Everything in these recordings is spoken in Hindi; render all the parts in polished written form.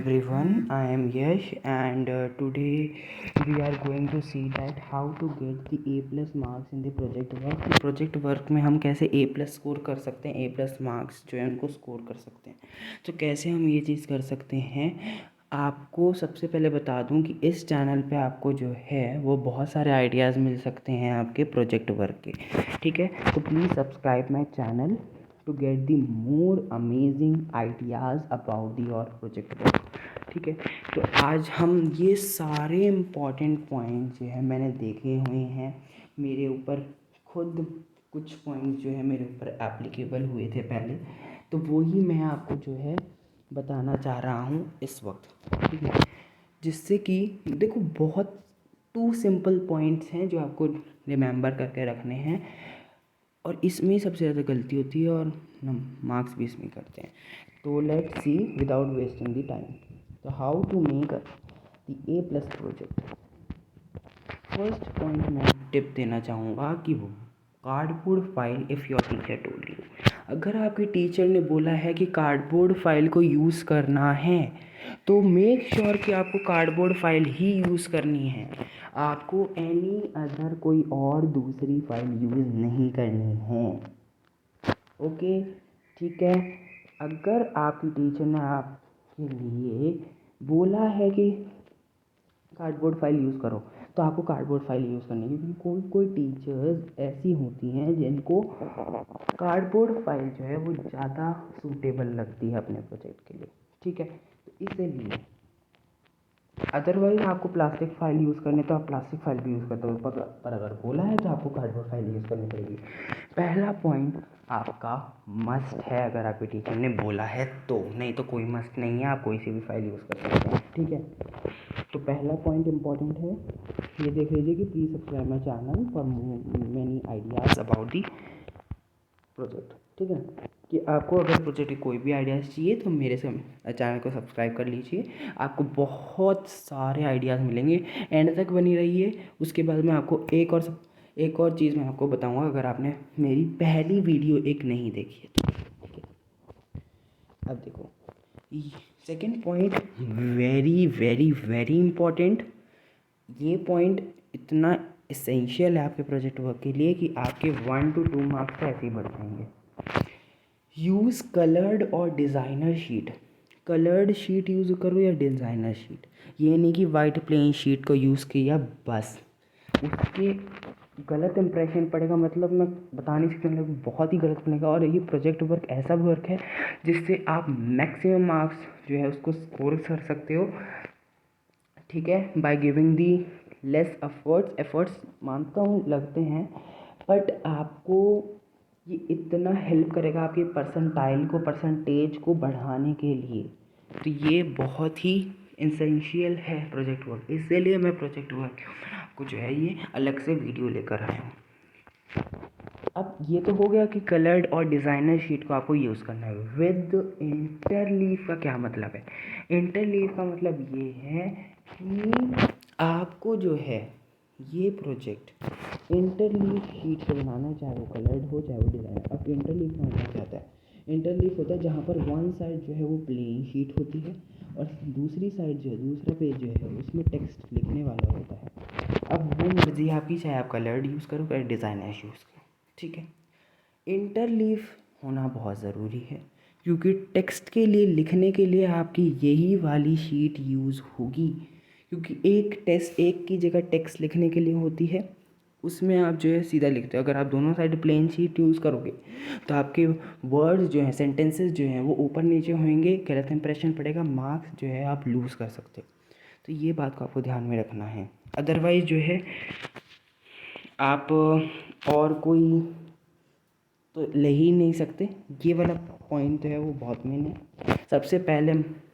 everyone, I am Yash and today we are going to see that how to get the A plus marks in the project work. Project work में हम कैसे A प्लस स्कोर कर सकते हैं, A प्लस मार्क्स जो है उनको स्कोर कर सकते हैं। तो कैसे हम ये चीज़ कर सकते हैं, आपको सबसे पहले बता दूं कि इस चैनल पे आपको जो है वो बहुत सारे आइडियाज़ मिल सकते हैं आपके प्रोजेक्ट वर्क के। ठीक है, तो please subscribe my channel to get the more amazing ideas about the your project work। ठीक है, तो आज हम ये सारे इम्पॉर्टेंट पॉइंट जो है मैंने देखे हुए हैं मेरे ऊपर, खुद कुछ पॉइंट जो है मेरे ऊपर एप्लीकेबल हुए थे पहले, तो वो ही मैं आपको जो है बताना चाह रहा हूँ इस वक्त। ठीक है, जिससे कि देखो बहुत टू सिंपल पॉइंट्स हैं जो आपको रिमेंबर करके रखने हैं, और इसमें सबसे ज़्यादा गलती होती है और मार्क्स भी इसमें करते हैं। तो let's see without wasting the time, तो how to make the A plus project. First point मैं टिप देना चाहूँगा कि वो cardboard file if your teacher told you. अगर आपके टीचर ने बोला है कि कार्डबोर्ड फाइल को यूज़ करना है तो मेक श्योर कि आपको कार्डबोर्ड फाइल ही यूज़ करनी है। आपको एनी अदर कोई और दूसरी फाइल यूज़ नहीं करनी है। ओके, ठीक है। अगर आपकी टीचर ने आपके लिए बोला है कि कार्डबोर्ड फाइल यूज़ करो तो आपको कार्डबोर्ड फाइल यूज़ करनी है, क्योंकि कोई कोई टीचर्स ऐसी होती हैं जिनको कार्डबोर्ड फाइल जो है वो ज़्यादा सूटेबल लगती है अपने प्रोजेक्ट के लिए। ठीक है, तो इसलिए अदरवाइज़ आपको प्लास्टिक फाइल यूज़ करनी तो आप प्लास्टिक फाइल भी यूज़ करते हो, पर अगर बोला है तो आपको कार्डबोर्ड फाइल यूज़ करनी पड़ेगी। पहला पॉइंट आपका मस्ट है, अगर आपके टीचर ने बोला है तो, नहीं तो कोई मस्ट नहीं है, आप कोई सी भी फाइल यूज़ कर सकते हैं। ठीक है, तो पहला पॉइंट इम्पॉर्टेंट है, ये देख लीजिए कि please subscribe my channel for many ideas about the project. ठीक है, कि आपको अगर प्रोजेक्ट की कोई भी आइडियाज़ चाहिए तो मेरे से चैनल को सब्सक्राइब कर लीजिए, आपको बहुत सारे आइडियाज़ मिलेंगे। एंड तक बनी रहिए। उसके बाद मैं आपको एक और चीज़ मैं आपको बताऊंगा, अगर आपने मेरी पहली वीडियो एक नहीं देखी है तो। ठीक है, अब देखो second point, very very very important. ये पॉइंट इतना इसेंशियल है आपके प्रोजेक्ट वर्क के लिए कि आपके 1 to 2 मार्क्स तो ऐसे ही बढ़ जाएंगे। यूज़ कलर्ड और designer sheet. Coloured sheet use करो या डिज़ाइनर शीट, ये नहीं कि वाइट प्लेन शीट को यूज़ किया बस, उसके गलत इंप्रेशन पड़ेगा। मतलब मैं बता नहीं सकता, मतलब बहुत ही गलत बनेगा। और ये प्रोजेक्ट वर्क ऐसा वर्क है जिससे आप मैक्सिमम मार्क्स जो है उसको स्कोर कर सकते हो। ठीक है, by giving the less efforts मानता हूँ लगते हैं, बट आपको ये इतना हेल्प करेगा आपके परसेंटेज को बढ़ाने के लिए। तो ये बहुत ही इसेंशियल है प्रोजेक्ट वर्क, इसीलिए मैं प्रोजेक्ट वर्क को जो है ये अलग से वीडियो लेकर आया हूँ। अब ये तो हो गया कि कलर्ड और डिज़ाइनर शीट को आपको यूज़ करना है। विद इंटरलीव का क्या मतलब है? इंटरलीव का मतलब ये है कि आपको जो है ये प्रोजेक्ट इंटरलीव शीट से बनाना है, चाहे वो कलर्ड हो चाहे वो डिज़ाइनर। अब इंटरलीव का मतलब क्या होता है? इंटरलीव होता है जहाँ पर वन साइड जो है वो प्लेन शीट होती है और दूसरी साइड जो है, दूसरा पेज जो है उसमें टेक्स्ट लिखने वाला होता है। अब वो मर्जी आपकी, चाहे आप कलर्ड यूज़ करो चाहे डिज़ाइनर यूज़ करो। ठीक है, इंटरलीव होना बहुत ज़रूरी है, क्योंकि टेक्स्ट के लिए लिखने के लिए आपकी यही वाली शीट यूज़ होगी, क्योंकि एक की जगह टेक्स्ट लिखने के लिए होती है, उसमें आप जो है सीधा लिखते हो। अगर आप दोनों साइड प्लेन शीट यूज़ करोगे तो आपके वर्ड्स जो हैं, सेंटेंसेस जो हैं वो ऊपर नीचे होंगे, गलत इंप्रेशन पड़ेगा, मार्क्स जो है आप लूज़ कर सकते हो। तो ये बात को आपको ध्यान में रखना है। अदरवाइज़ जो है आप और कोई तो ले ही नहीं सकते। ये वाला पॉइंट जो है वो बहुत मेन है। सबसे पहले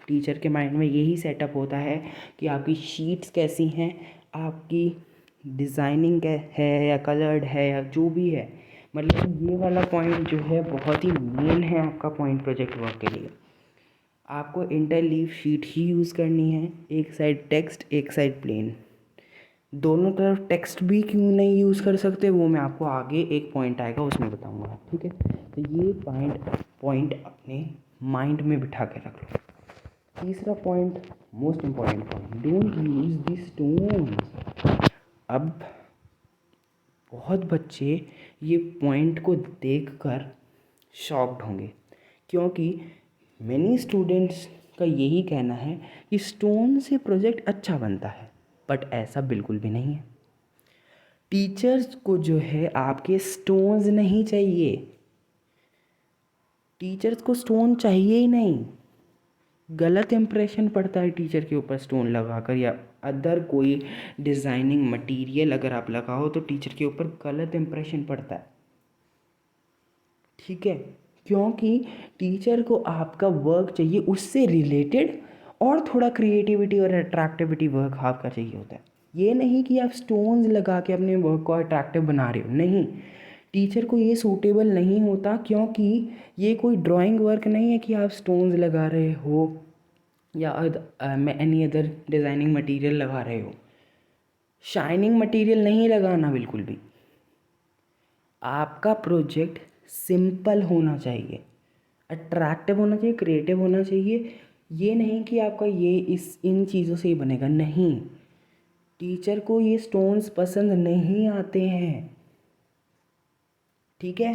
टीचर के माइंड में यही सेटअप होता है कि आपकी शीट्स कैसी हैं, आपकी डिज़ाइनिंग है या कलर्ड है या जो भी है। मतलब ये वाला पॉइंट जो है बहुत ही मेन है आपका पॉइंट प्रोजेक्ट वर्क के लिए। आपको इंटरलीव शीट ही यूज़ करनी है, एक साइड टेक्स्ट एक साइड प्लेन। दोनों तरफ टेक्स्ट भी क्यों नहीं यूज़ कर सकते वो मैं आपको आगे एक पॉइंट आएगा उसमें बताऊंगा। ठीक है, तो ये पॉइंट अपने माइंड में बिठा के रख लो। तीसरा point, most important point, don't use the stones. अब बहुत बच्चे ये पॉइंट को देखकर शॉक्ड होंगे, क्योंकि मैनी स्टूडेंट्स का यही कहना है कि स्टोन से प्रोजेक्ट अच्छा बनता है, बट ऐसा बिल्कुल भी नहीं है। टीचर्स को जो है आपके स्टोन्स नहीं चाहिए, टीचर्स को स्टोन चाहिए ही नहीं। गलत इंप्रेशन पड़ता है टीचर के ऊपर स्टोन लगाकर, या अदर कोई डिज़ाइनिंग मटेरियल अगर आप लगाओ तो टीचर के ऊपर गलत इंप्रेशन पड़ता है, ठीक है। क्योंकि टीचर को आपका वर्क चाहिए उससे रिलेटेड, और थोड़ा क्रिएटिविटी और अट्रैक्टिविटी वर्क आपका चाहिए होता है। ये नहीं कि आप स्टोन्स लगा के अपने वर्क को अट्रैक्टिव बना रहे हो, नहीं। टीचर को ये सूटेबल नहीं होता, क्योंकि ये कोई ड्राइंग वर्क नहीं है कि आप स्टोन्स लगा रहे हो या एनी अदर डिज़ाइनिंग मटेरियल लगा रहे हो। शाइनिंग मटेरियल नहीं लगाना बिल्कुल भी। आपका प्रोजेक्ट सिंपल होना चाहिए, अट्रैक्टिव होना चाहिए, क्रिएटिव होना चाहिए। ये नहीं कि आपका ये इन चीज़ों से ही बनेगा, नहीं। टीचर को ये स्टोन्स पसंद नहीं आते हैं, ठीक है।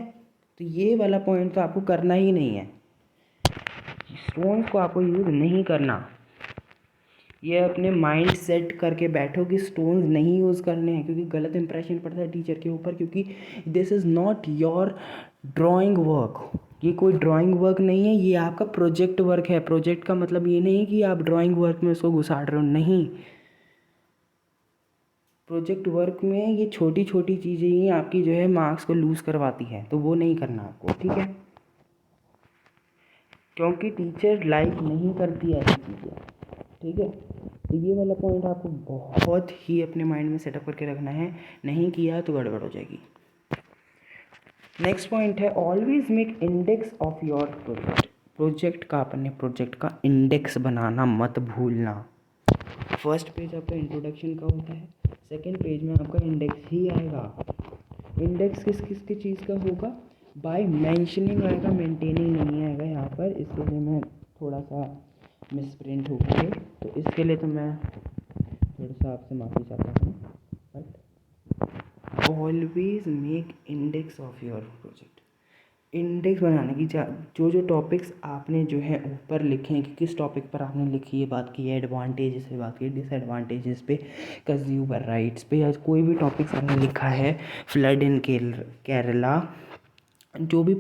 तो ये वाला पॉइंट तो आपको करना ही नहीं है, स्टोन्स को आपको यूज़ नहीं करना। ये अपने माइंड सेट करके बैठो कि स्टोन्स नहीं यूज़ करने हैं, क्योंकि गलत इंप्रेशन पड़ता है टीचर के ऊपर, क्योंकि this is not your drawing work. ये कोई ड्राइंग वर्क नहीं है, ये आपका प्रोजेक्ट वर्क है। प्रोजेक्ट का मतलब ये नहीं कि आप ड्राइंग वर्क में उसको घुसाड़ रहे हो, नहीं। प्रोजेक्ट वर्क में ये छोटी छोटी चीज़ें ही आपकी जो है मार्क्स को लूज़ करवाती है, तो वो नहीं करना आपको, ठीक है। क्योंकि टीचर लाइक नहीं करती है ऐसी चीज़ें, ठीक है। तो ये वाला पॉइंट आपको बहुत ही अपने माइंड में सेटअप करके रखना है, नहीं किया तो गड़बड़ हो जाएगी। नेक्स्ट पॉइंट है, always make index of your project. Project का, अपने प्रोजेक्ट का इंडेक्स बनाना मत भूलना। फर्स्ट पेज आपका इंट्रोडक्शन का होता है, सेकेंड पेज में आपका इंडेक्स ही आएगा। इंडेक्स किस किस की चीज़ का होगा, बाय मेंशनिंग आएगा, मेंटेनिंग नहीं आएगा यहाँ पर। इसके लिए मैं थोड़ा सा मिसप्रिंट हो गए, तो इसके लिए तो मैं थोड़ा सा आपसे माफ़ी चाहता हूँ। But always make index of your project. Index बनाने की जो जो टॉपिक्स आपने जो है ऊपर लिखे हैं कि किस टॉपिक पर आपने लिखी है, बात की है एडवांटेजेस पे, बात की है डिसएडवांटेजेस पे, कंज्यूमर राइट्स पे, या कोई भी टॉपिक्स आपने लिखा है, फ्लड इन केरला, जो भी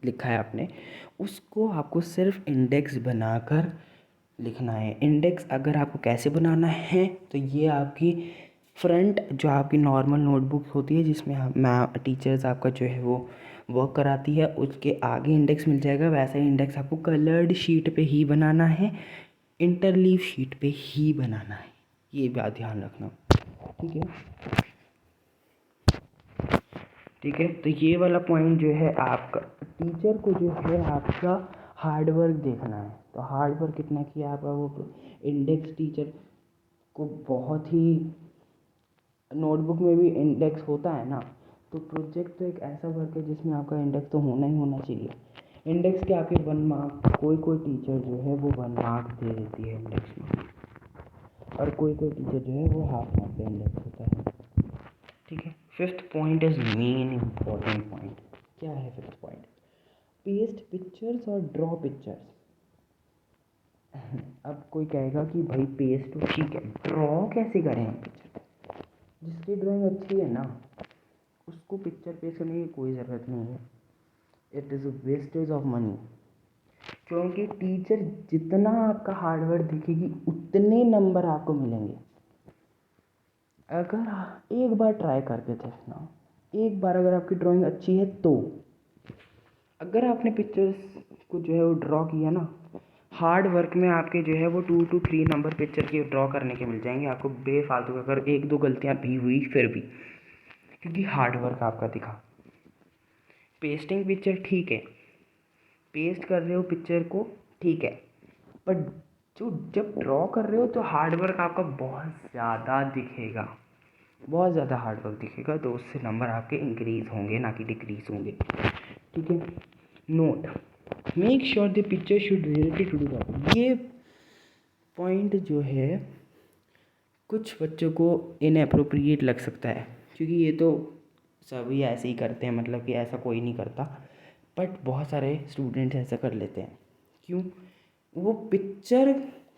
लिखा है आपने, उसको आपको सिर्फ इंडेक्स बनाकर लिखना है। इंडेक्स अगर आपको कैसे बनाना है, तो ये आपकी फ्रंट जो आपकी नॉर्मल नोटबुक होती है जिसमें मैं टीचर्स आपका जो है वो वर्क कराती है, उसके आगे इंडेक्स मिल जाएगा। वैसा ही इंडेक्स आपको कलर्ड शीट पे ही बनाना है, इंटरलीव शीट पे ही बनाना है, ये बात ध्यान रखना, ठीक है। ठीक है, तो ये वाला पॉइंट जो है आपका, टीचर को जो है आपका हार्डवर्क देखना है। तो हार्डवर्क कितना किया आपका वो इंडेक्स, टीचर को बहुत ही, नोटबुक में भी इंडेक्स होता है ना, तो प्रोजेक्ट तो एक ऐसा वर्क है जिसमें आपका इंडेक्स तो होना ही होना चाहिए। इंडेक्स के आपके 1 मार्क, कोई कोई टीचर जो है वो 1 मार्क दे देती है इंडेक्स में, और कोई कोई टीचर जो है वो हाफ मार्क का इंडेक्स होता है, ठीक है। Fifth point is main important point. क्या है फिफ्थ पॉइंट, पेस्ट पिक्चर्स और ड्रॉ पिक्चर्स। अब कोई कहेगा कि भाई पेस्ट तो ठीक है, ड्रॉ कैसे करें हम पिक्चर, जिसकी ड्राइंग अच्छी है ना उसको पिक्चर पेस्ट करने की कोई ज़रूरत नहीं है। It is wastage of money, क्योंकि टीचर जितना आपका हार्डवर्क देखेगी उतने नंबर आपको मिलेंगे। अगर एक बार ट्राई करके देखना, एक बार अगर आपकी ड्राइंग अच्छी है तो, अगर आपने पिक्चर्स को जो है वो ड्रॉ किया ना, हार्ड वर्क में आपके जो है वो 2 to 3 नंबर पिक्चर के ड्रॉ करने के मिल जाएंगे आपको बेफालतू का, अगर एक दो गलतियाँ भी हुई फिर भी, क्योंकि हार्ड वर्क आपका दिखा। पेस्टिंग पिक्चर ठीक है, पेस्ट कर रहे हो पिक्चर को ठीक है, बट जो जब ड्रॉ कर रहे हो तो हार्ड वर्क आपका बहुत ज़्यादा दिखेगा, बहुत ज़्यादा हार्ड वर्क दिखेगा, तो उससे नंबर आपके इंक्रीज़ होंगे ना कि डिक्रीज़ होंगे, ठीक है। Note, make sure the picture should related to the topic. ये पॉइंट जो है कुछ बच्चों को इनअप्रोप्रिएट लग सकता है, क्योंकि ये तो सभी ऐसे ही करते हैं, मतलब कि ऐसा कोई नहीं करता, बट बहुत सारे स्टूडेंट ऐसा कर लेते हैं। क्यों? वो पिक्चर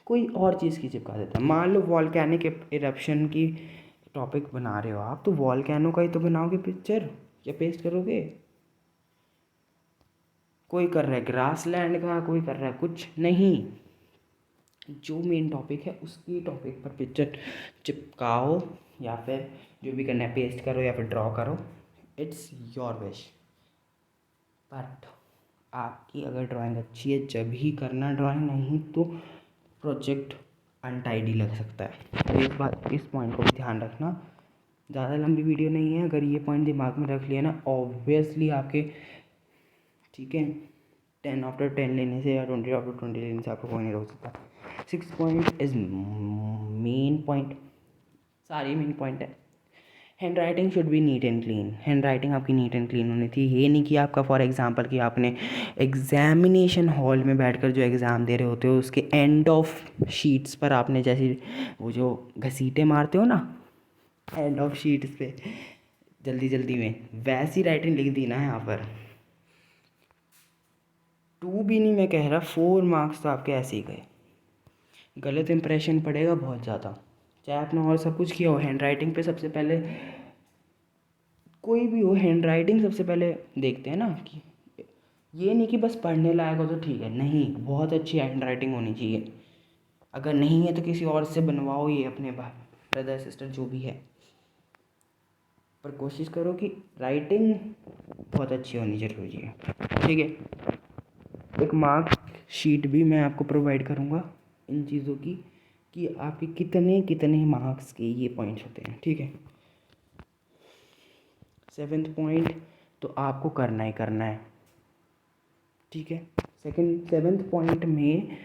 कोई और चीज़ की चिपका देता है। मान लो वॉल्केनिक इरप्शन की टॉपिक बना रहे हो आप, तो वॉल्केनो का ही तो बनाओगे पिक्चर या पेस्ट करोगे। कोई कर रहा है ग्रासलैंड का, कोई कर रहा है कुछ नहीं, जो मेन टॉपिक है उसकी टॉपिक पर पिक्चर चिपकाओ, या फिर जो भी करना है पेस्ट करो या फिर ड्रॉ करो, इट्स योर विश। बट आपकी अगर ड्राइंग अच्छी है जब ही करना ड्राइंग, नहीं तो प्रोजेक्ट अनटाइडी लग सकता है। तो इस पॉइंट को भी ध्यान रखना। ज़्यादा लंबी वीडियो नहीं है, अगर ये पॉइंट दिमाग में रख लिया ना, ऑब्वियसली आपके, ठीक है, 10/10 लेने से या 20/20 लेने से आपको कोई नहीं रोक सकता। 6 पॉइंट इज मेन पॉइंट, सारी मेन पॉइंट है। Hand writing should be neat and clean. Hand writing आपकी नीट एंड क्लीन होनी थी। ये नहीं कि आपका फॉर एग्जांपल कि आपने एग्जामिनेशन हॉल में बैठकर जो एग्ज़ाम दे रहे होते हो उसके एंड ऑफ शीट्स पर आपने जैसे वो जो घसीटे मारते हो ना एंड ऑफ शीट्स पे जल्दी जल्दी में, वैसी राइटिंग लिख दी ना यहाँ पर। 2 भी नहीं मैं कह रहा, 4 मार्क्स तो आपके ऐसे ही गए। गलत इंप्रेशन पड़ेगा बहुत ज़्यादा, चाहे आपने और सब कुछ किया हो। हैंड राइटिंग पे सबसे पहले, कोई भी हो, हैंड राइटिंग सबसे पहले देखते हैं ना, कि ये नहीं कि बस पढ़ने लायक हो तो ठीक है, नहीं, बहुत अच्छी हैंड राइटिंग होनी चाहिए। अगर नहीं है तो किसी और से बनवाओ, ये अपने ब्रदर सिस्टर जो भी है, पर कोशिश करो कि राइटिंग बहुत अच्छी होनी जरूरी है। ठीक है, एक मार्क शीट भी मैं आपको प्रोवाइड करूँगा इन चीज़ों की, कि आपके कितने कितने मार्क्स के ये पॉइंट्स होते हैं। ठीक है, 7th पॉइंट तो आपको करना ही करना है। ठीक है, 7th पॉइंट में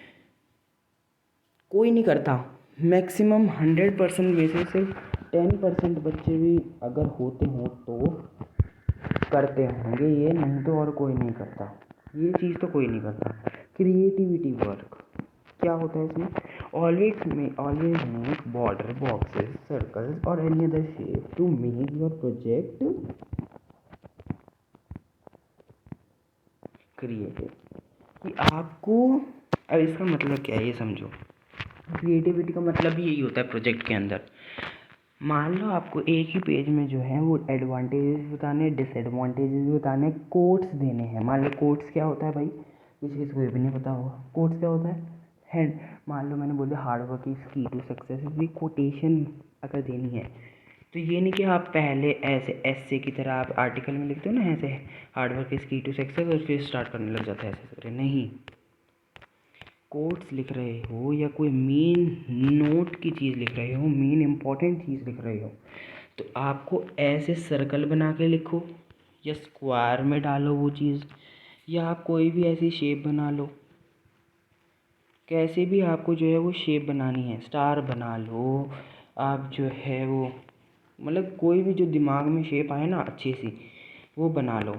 कोई नहीं करता, मैक्सिमम 100% में से सिर्फ 10% बच्चे भी अगर होते हों तो करते होंगे ये, नहीं तो और कोई नहीं करता। ये चीज़ तो कोई नहीं करता। क्रिएटिविटी वर्क क्या होता है इसमें? Always make border, boxes, circles और any other shape to make your project creative. कि आपको, अब इसका मतलब क्या है ये समझो। क्रिएटिविटी का मतलब भी यही होता है प्रोजेक्ट के अंदर। मान लो आपको एक ही पेज में जो है वो एडवांटेजेस बताने, डिसएडवांटेजेस बताने, कोट्स देने हैं। मान लो कोट्स क्या होता है भाई, किसी को ये भी नहीं पता होगा। कोट्स क्या होता है? हैंड, मान लो मैंने बोला हार्ड वर्क इज की टू सक्सेस, ये कोटेशन अगर देनी है तो ये नहीं कि आप पहले ऐसे ऐसे की तरह आप आर्टिकल में लिखते हो ना ऐसे, हार्ड वर्क इज की टू सक्सेस, और फिर स्टार्ट करने लग जाता है ऐसे करके। नहीं, कोट्स लिख रहे हो या कोई मेन नोट की चीज़ लिख रहे हो, मेन इम्पॉर्टेंट चीज़ लिख रहे हो, तो आपको ऐसे सर्कल बना के लिखो या स्क्वायर में डालो वो चीज़, या आप कोई भी ऐसी शेप बना लो। कैसे भी आपको जो है वो शेप बनानी है, स्टार बना लो आप, जो है वो मतलब कोई भी जो दिमाग में शेप आए ना अच्छी सी, वो बना लो।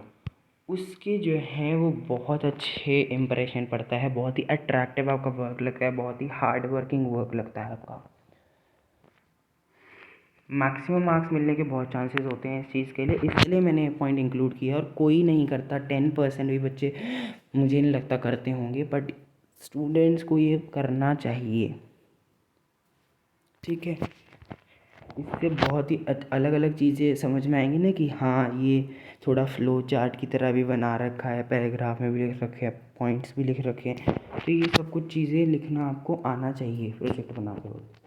उसके जो है वो बहुत अच्छे इम्प्रेशन पड़ता है, बहुत ही अट्रैक्टिव आपका वर्क लगता है, बहुत ही हार्ड वर्किंग वर्क लगता है आपका। मैक्सिमम मार्क्स मिलने के बहुत चांसेस होते हैं इस चीज़ के लिए, इसलिए मैंने पॉइंट इंक्लूड किया। और कोई नहीं करता, 10% भी बच्चे मुझे नहीं लगता करते होंगे, बट स्टूडेंट्स को ये करना चाहिए। ठीक है, इससे बहुत ही अलग अलग चीज़ें समझ में आएंगी ना, कि हाँ ये थोड़ा फ्लो चार्ट की तरह भी बना रखा है, पैराग्राफ में भी लिख रखे हैं, पॉइंट्स भी लिख रखे हैं, तो ये सब कुछ चीज़ें लिखना आपको आना चाहिए प्रोजेक्ट बनाते वक्त।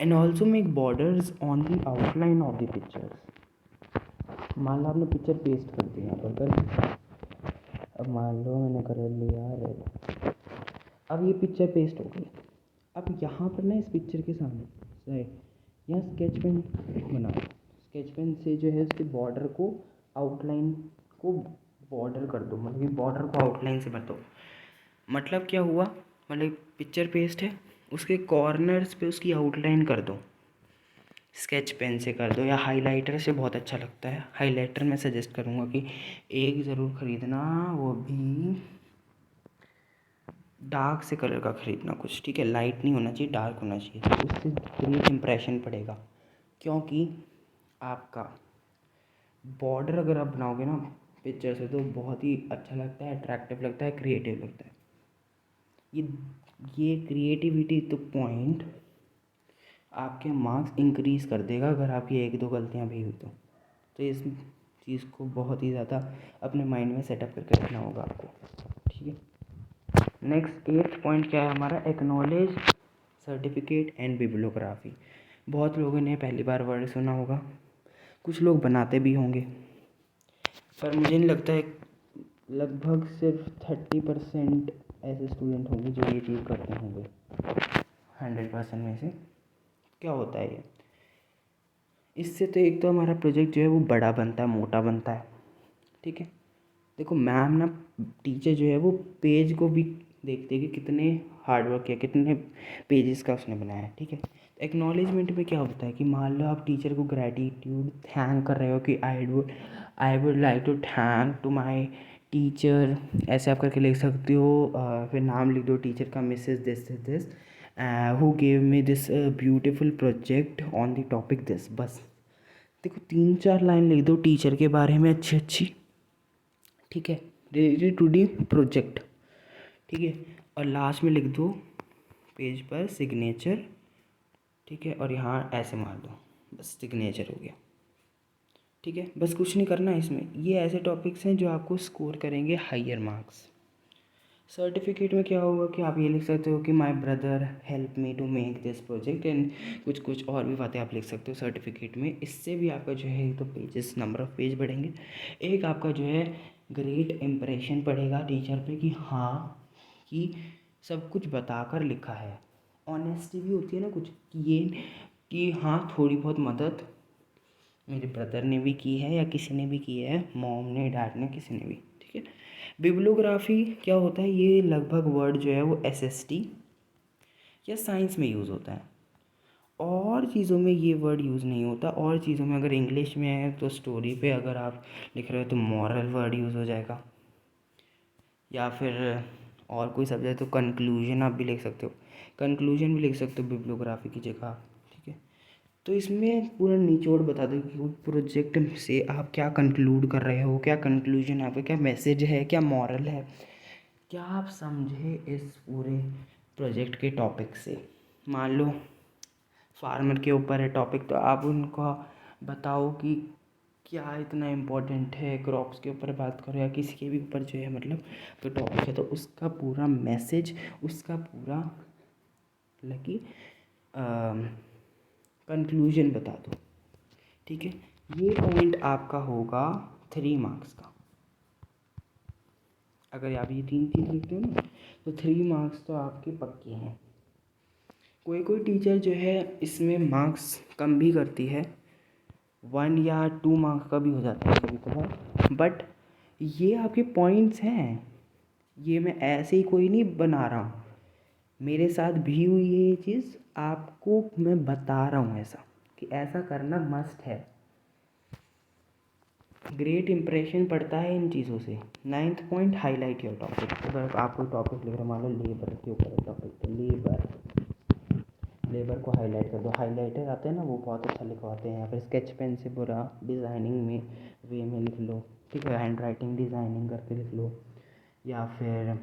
And also make borders on the outline of the pictures. मान लो आपने पिक्चर पेस्ट कर दी यहाँ पर अब मान लो मैंने कर लिया रेड, अब ये पिक्चर पेस्ट हो गई। अब यहाँ पर ना इस पिक्चर के सामने यहाँ स्केच पेन बना दो। स्केच पेन से जो है उसके बॉर्डर को, आउटलाइन को बॉर्डर कर दो, मतलब कि बॉर्डर को आउटलाइन से भर दो। मतलब क्या हुआ, मतलब पिक्चर पेस्ट है, उसके कॉर्नर्स पे उसकी आउटलाइन कर दो। स्केच पेन से कर दो या हाइलाइटर से, बहुत अच्छा लगता है हाइलाइटर। मैं सजेस्ट करूँगा कि एक ज़रूर ख़रीदना, वो भी डार्क से कलर का ख़रीदना कुछ, ठीक है, लाइट नहीं होना चाहिए, डार्क होना चाहिए, तो उससे ग्रेट इम्प्रेशन पड़ेगा। क्योंकि आपका बॉर्डर अगर आप बनाओगे ना पिक्चर से तो बहुत ही अच्छा लगता है, अट्रैक्टिव लगता है, क्रिएटिव लगता है। ये ये क्रिएटिविटी तो पॉइंट आपके मार्क्स इंक्रीज़ कर देगा अगर आपकी एक दो गलतियाँ भी हुई तो इस चीज़ को बहुत ही ज़्यादा अपने माइंड में सेटअप करके रखना होगा आपको, ठीक है। नेक्स्ट 8th पॉइंट क्या है हमारा, एक्नॉलेज सर्टिफिकेट एंड बिब्लियोग्राफी। बहुत लोगों ने पहली बार वर्ड सुना होगा, कुछ लोग बनाते भी होंगे, पर मुझे नहीं लगता है, लगभग सिर्फ 30% ऐसे स्टूडेंट होंगे जो ये चीज़ करते होंगे 100% में से। क्या होता है ये, इससे तो एक तो हमारा प्रोजेक्ट जो है वो बड़ा बनता है, मोटा बनता है, ठीक है। देखो मैम ना, टीचर जो है वो पेज को भी देखते हैं कि कितने हार्डवर्क किया, कितने पेजेस का उसने बनाया है, ठीक है। एक्नॉलेजमेंट में क्या होता है कि मान लो आप टीचर को ग्रैटिट्यूड थैंक कर रहे हो कि I would like to thank to my teacher, ऐसे आप करके लिख सकते हो। फिर नाम लिख दो टीचर का, Mrs this who gave me this beautiful project on the topic this. बस देखो 3-4 लाइन लिख दो टीचर के बारे में अच्छी अच्छी, ठीक है, रिलेटेड टू दी प्रोजेक्ट, ठीक है। और लास्ट में लिख दो पेज पर सिग्नेचर, ठीक है, और यहाँ ऐसे मार दो, बस सिग्नेचर हो गया, ठीक है। बस कुछ नहीं करना इसमें। ये ऐसे टॉपिक्स हैं जो आपको स्कोर करेंगे हायर मार्क्स। सर्टिफिकेट में क्या होगा कि आप ये लिख सकते हो कि my brother help me to make this project and कुछ कुछ और भी बातें आप लिख सकते हो सर्टिफिकेट में। इससे भी आपका जो है तो पेजेस, नंबर ऑफ़ पेज बढ़ेंगे, एक आपका जो है ग्रेट इम्प्रेशन पड़ेगा टीचर पे कि हाँ, कि सब कुछ बताकर लिखा है। ऑनेस्टी भी होती है ना कुछ, कि ये कि हाँ थोड़ी बहुत मदद मेरे ब्रदर ने भी की है या किसी ने भी की है, मॉम ने, डैड ने, किसी ने भी, ठीक है। बिब्लियोग्राफी क्या होता है, ये लगभग वर्ड जो है वो एसएसटी या साइंस में यूज़ होता है, और चीज़ों में ये वर्ड यूज़ नहीं होता। और चीज़ों में अगर इंग्लिश में है तो स्टोरी पे अगर आप लिख रहे हो तो मॉरल वर्ड यूज़ हो जाएगा, या फिर और कोई सब्जेक्ट तो कंक्लूजन आप भी लिख सकते हो, कंक्लूजन भी लिख सकते हो बिब्लियोग्राफी की जगह, ठीक है। तो इसमें पूरा निचोड़ बता दो कि प्रोजेक्ट से आप क्या कंक्लूड कर रहे हो, क्या कंक्लूजन है आपका, क्या मैसेज है, क्या मॉरल है, क्या आप समझे इस पूरे प्रोजेक्ट के टॉपिक से। मान लो फार्मर के ऊपर है टॉपिक, तो आप उनको बताओ कि क्या इतना इम्पोर्टेंट है, क्रॉप्स के ऊपर बात करो या किसी के भी ऊपर जो है मतलब तो टॉपिक है, तो उसका पूरा मैसेज, उसका पूरा लगी कंक्लूजन बता दो, ठीक है। ये पॉइंट आपका होगा 3 मार्क्स का। अगर आप ये 3 चीज़ लिखते हो ना तो 3 मार्क्स तो आपके पक्के हैं। कोई कोई टीचर जो है इसमें मार्क्स कम भी करती है, 1 या 2 मार्क्स का भी हो जाता है कभी कभार, बट ये आपके पॉइंट्स हैं, ये मैं ऐसे ही कोई नहीं बना रहा हूँ, मेरे साथ भी हुई है ये चीज़, आपको मैं बता रहा हूँ ऐसा कि ऐसा करना मस्ट है। ग्रेट इंप्रेशन पड़ता है इन चीज़ों से। 9th point, highlight your topic. अगर आप कोई टॉपिक लिख रहे हो, मान लो लेबर के ऊपर टॉपिक, तो लेबर को हाईलाइट कर दो। हाईलाइटर आते हैं ना, वो बहुत अच्छा लिखवाते हैं, या फिर स्केच पेन से पूरा डिज़ाइनिंग में वे में लिख लो, ठीक है, हैंड राइटिंग डिज़ाइनिंग करके लिख लो, या फिर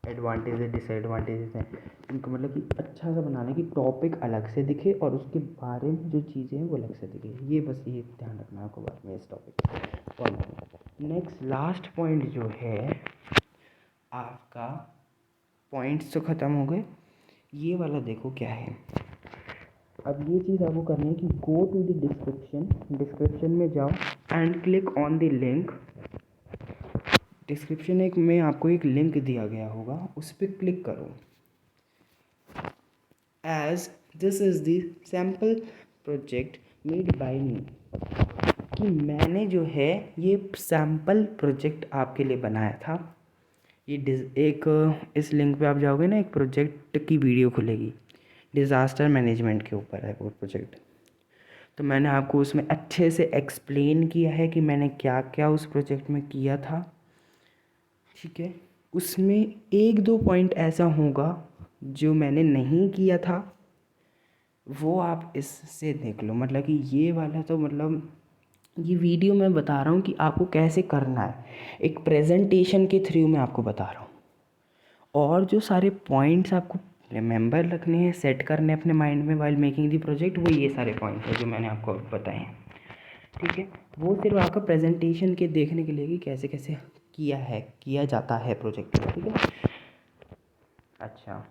एडवांटेज है, डिसएडवांटेजेस हैं उनको, मतलब कि अच्छा सा बनाने की टॉपिक अलग से दिखे और उसके बारे में जो चीज़ें हैं वो अलग से दिखे। ये बस ये ध्यान रखना आपको बाद में इस topic point. Next last point जो है आपका, पॉइंट्स तो ख़त्म हो गए, ये वाला देखो क्या है। अब ये चीज़ आपको करनी है कि गो टू द डिस्क्रिप्शन में जाओ and click on the link. Description एक में आपको एक लिंक दिया गया होगा, उस पर क्लिक करो। As this is the sample project made by me, कि मैंने जो है ये सैम्पल प्रोजेक्ट आपके लिए बनाया था। ये एक इस लिंक पे आप जाओगे ना, एक प्रोजेक्ट की वीडियो खुलेगी, डिज़ास्टर मैनेजमेंट के ऊपर है वो प्रोजेक्ट। तो मैंने आपको उसमें अच्छे से एक्सप्लेन किया है कि मैंने क्या क्या उस प्रोजेक्ट में किया था, ठीक है। उसमें एक दो पॉइंट ऐसा होगा जो मैंने नहीं किया था, वो आप इससे देख लो। मतलब कि ये वाला तो मतलब ये वीडियो मैं बता रहा हूँ कि आपको कैसे करना है, एक प्रेजेंटेशन के थ्रू मैं आपको बता रहा हूँ। और जो सारे पॉइंट्स आपको रिमेंबर रखने हैं, सेट करने अपने माइंड में वाइल मेकिंग दी प्रोजेक्ट, वो ये सारे पॉइंट्स हैं जो मैंने आपको बताए हैं। ठीक है, वो सिर्फ आपका प्रेजेंटेशन के देखने के लिए कि कैसे कैसे किया जाता है प्रोजेक्ट में। ठीक है, अच्छा,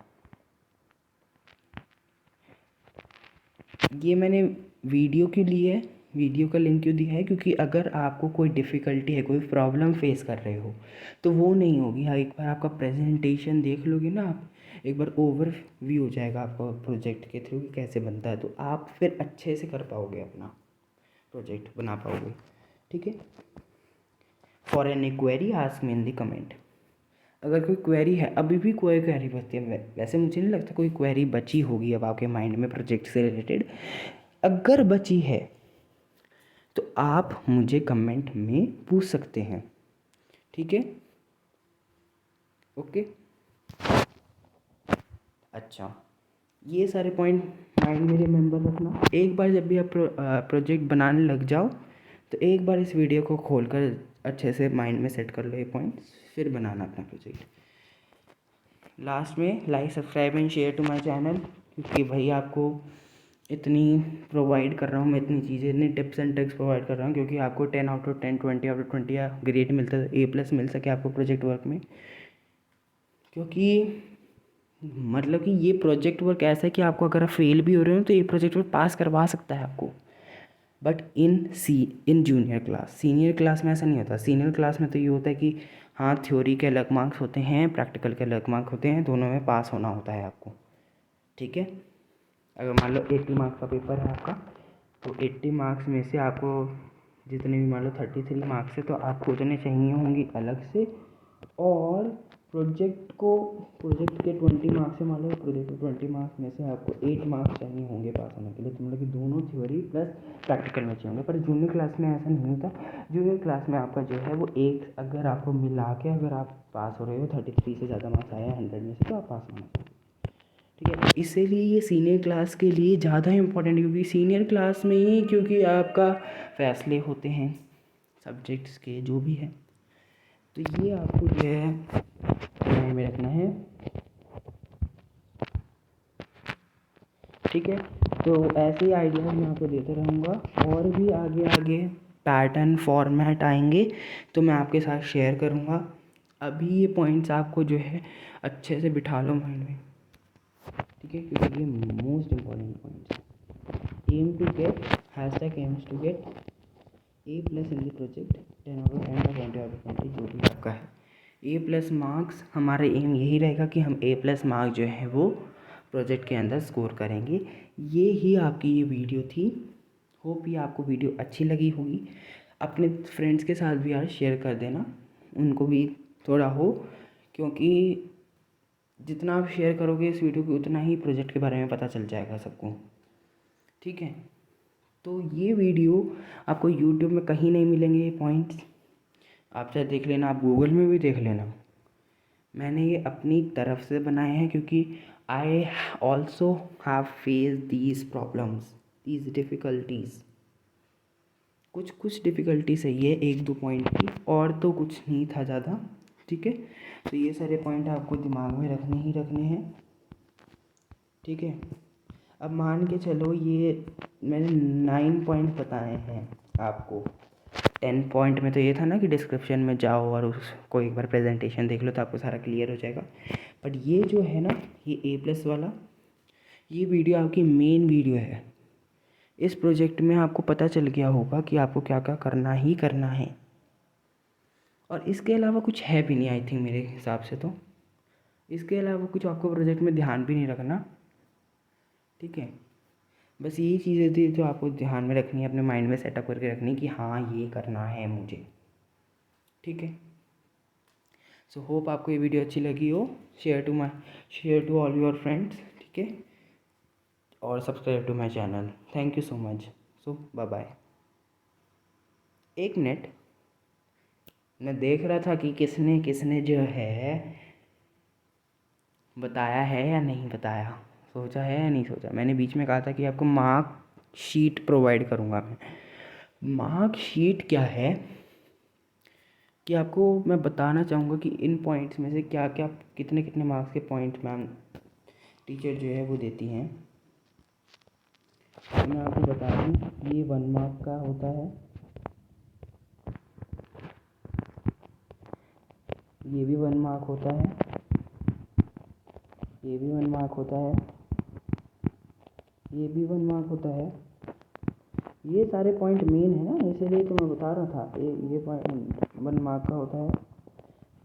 ये मैंने वीडियो क्यों ली है, वीडियो का लिंक क्यों दिया है, क्योंकि अगर आपको कोई डिफ़िकल्टी है, कोई प्रॉब्लम फेस कर रहे हो, तो वो नहीं होगी। हाँ, एक बार आपका प्रेजेंटेशन देख लोगे ना आप, एक बार ओवर व्यू हो जाएगा आपका प्रोजेक्ट के थ्रू कि कैसे बनता है, तो आप फिर अच्छे से कर पाओगे, अपना प्रोजेक्ट बना पाओगे। ठीक है, for any query ask me in the comment. अगर कोई क्वेरी है, अभी भी कोई क्वेरी बचती है, वैसे मुझे नहीं लगता कोई क्वेरी बची होगी अब आपके माइंड में प्रोजेक्ट से रिलेटेड। अगर बची है तो आप मुझे कमेंट में पूछ सकते हैं। ठीक है, ओके, अच्छा, ये सारे पॉइंट माइंड में रिमेंबर रखना। एक बार जब भी आप प्रोजेक्ट बनाने लग जाओ, तो एक बार इस वीडियो को खोलकर अच्छे से माइंड में सेट कर लो ये पॉइंट्स, फिर बनाना अपना प्रोजेक्ट। लास्ट में like, subscribe and share to my channel, क्योंकि भाई आपको इतनी प्रोवाइड कर रहा हूँ मैं, इतनी चीज़ें, इतनी टिप्स एंड ट्रिक्स प्रोवाइड कर रहा हूँ, क्योंकि आपको 10/10, 20/20 या ग्रेड मिलता है, A+ मिल सके आपको प्रोजेक्ट वर्क में। क्योंकि मतलब कि ये प्रोजेक्ट वर्क ऐसा है कि आपको अगर आप फेल भी हो रहे हो तो ये प्रोजेक्ट वर्क पास करवा सकता है आपको। But in junior class, senior class में ऐसा नहीं होता। सीनियर क्लास में तो ये होता है कि हाँ, थ्योरी के अलग मार्क्स होते हैं, प्रैक्टिकल के अलग मार्क्स होते हैं, दोनों में पास होना होता है आपको। ठीक है, अगर मान लो 80 मार्क्स का पेपर है आपका, तो 80 मार्क्स में से आपको जितने भी मान लो 33 मार्क्स है, तो आपको उतने चाहिए होंगे अलग से। और प्रोजेक्ट के 20 मार्क्स से, मान लो प्रोजेक्ट के 20 मार्क्स में से आपको 8 मार्क्स चाहिए होंगे पास होने के लिए, तो मतलब कि दोनों थ्योरी प्लस प्रैक्टिकल में चाहिए होंगे। पर जूनियर क्लास में ऐसा नहीं होता। जूनियर क्लास में आपका जो है वो एक, अगर आपको मिला के अगर आप पास हो रहे हो, 33 से ज़्यादा मार्क्स आया 100 में से, तो आप पास होना। ठीक है, इसीलिए ये सीनियर क्लास के लिए ज़्यादा इम्पोर्टेंट है, क्योंकि सीनियर क्लास में ही क्योंकि आपका फैसले होते हैं सब्जेक्ट्स के जो भी है, तो ये आपको जो है ध्यान में रखना है। ठीक है, तो ऐसे ही आइडियाज़ मैं आपको देते रहूँगा, और भी आगे आगे पैटर्न फॉर्मेट आएंगे तो मैं आपके साथ शेयर करूँगा। अभी ये पॉइंट्स आपको जो है अच्छे से बिठा लो माइंड में। ठीक है, क्योंकि ये मोस्ट इम्पॉर्टेंट पॉइंट्स है। Aim to get, hashtag aims to get A+ in the project 10/10 या 20/20 जो भी आपका है। A+ मार्क्स, हमारा एम यही रहेगा कि हम A+ मार्क्स जो है वो प्रोजेक्ट के अंदर स्कोर करेंगे। ये ही आपकी ये वीडियो थी। होप ये आपको वीडियो अच्छी लगी होगी। अपने फ्रेंड्स के साथ भी यार शेयर कर देना, उनको भी थोड़ा हो, क्योंकि जितना आप शेयर करोगे इस वीडियो को, उतना ही प्रोजेक्ट के बारे में पता चल जाएगा सबको। ठीक है, तो ये वीडियो आपको यूट्यूब में कहीं नहीं मिलेंगे ये पॉइंट्स, आप चाहे देख लेना, आप गूगल में भी देख लेना। मैंने ये अपनी तरफ से बनाए हैं, क्योंकि I also have face these problems, these difficulties. कुछ डिफ़िकल्टीज है ये, एक दो पॉइंट की, और तो कुछ नहीं था ज़्यादा। ठीक है, तो ये सारे पॉइंट आपको दिमाग में रखने ही रखने हैं। ठीक है, अब मान के चलो ये मैंने 9 पॉइंट बताए हैं आपको। 10 पॉइंट में तो ये था ना कि डिस्क्रिप्शन में जाओ और उसको एक बार प्रेजेंटेशन देख लो तो आपको सारा क्लियर हो जाएगा। बट ये जो है ना, ये A+ वाला, ये वीडियो आपकी मेन वीडियो है। इस प्रोजेक्ट में आपको पता चल गया होगा कि आपको क्या क्या करना ही करना है, और इसके अलावा कुछ है भी नहीं आई थिंक, मेरे हिसाब से तो इसके अलावा कुछ आपको प्रोजेक्ट में ध्यान भी नहीं रखना। ठीक है, बस यही चीज़ें थी जो आपको ध्यान में रखनी है, अपने माइंड में सेटअप करके रखनी कि हाँ ये करना है मुझे। ठीक है, सो होप आपको ये वीडियो अच्छी लगी हो। Share to all your friends. ठीक है, और subscribe to my channel. Thank you so much. So bye bye. एक मिनट, मैं देख रहा था कि किसने किसने जो है बताया है या नहीं बताया, सोचा है या नहीं सोचा। मैंने बीच में कहा था कि आपको मार्क शीट प्रोवाइड करूँगा मैं। मार्क शीट क्या है कि आपको मैं बताना चाहूँगा कि इन पॉइंट्स में से क्या क्या कितने कितने मार्क्स के पॉइंट मैम टीचर जो है वो देती हैं। तो मैं आपको बता दूँ, ये 1 मार्क का होता है, ये भी 1 मार्क होता है, ये भी 1 मार्क होता है, ये भी 1 मार्क होता है। ये सारे पॉइंट मेन है ना, इसीलिए तो मैं बता रहा था। ये पॉइंट 1 मार्क का होता है,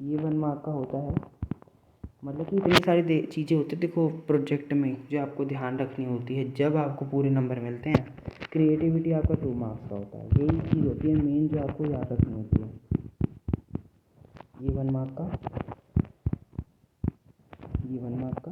ये 1 मार्क का होता है। मतलब कि इतनी सारी चीज़ें होती है देखो प्रोजेक्ट में जो आपको ध्यान रखनी होती है जब आपको पूरे नंबर मिलते हैं। क्रिएटिविटी आपका 2 मार्क्स का होता है। यही चीज़ होती है मेन जो आपको याद रखनी होती है। ये 1 मार्क का, ये 1 मार्क का,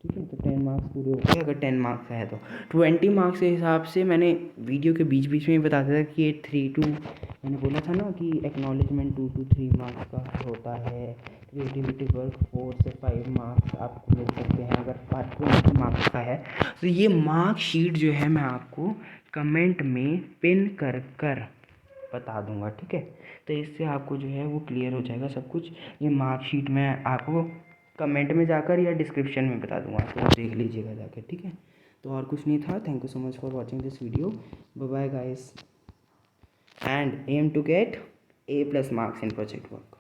ठीक है। तो 10 मार्क्स पूरे हो गए। अगर 10 मार्क्स है तो 20 मार्क्स के हिसाब से मैंने वीडियो के बीच बीच में ही बताया था कि ये 3 टू, मैंने बोला था ना कि एक्नॉलेजमेंट 2 to 3 मार्क्स का होता है। क्रिएटिविटी वर्क 4 से 5 मार्क्स आपको मिल सकते हैं अगर 20 मार्क्स का है। तो ये मार्क शीट जो है मैं आपको कमेंट में पिन कर कर बता दूंगा, ठीक है। तो इससे आपको जो है वो क्लियर हो जाएगा सब कुछ। ये मार्कशीट मैं आपको कमेंट में जाकर या डिस्क्रिप्शन में बता दूंगा, तो देख लीजिएगा जाकर, ठीक है। तो और कुछ नहीं था। Thank you so much for watching this video. Bye bye guys, and aim to get A+ marks in project work.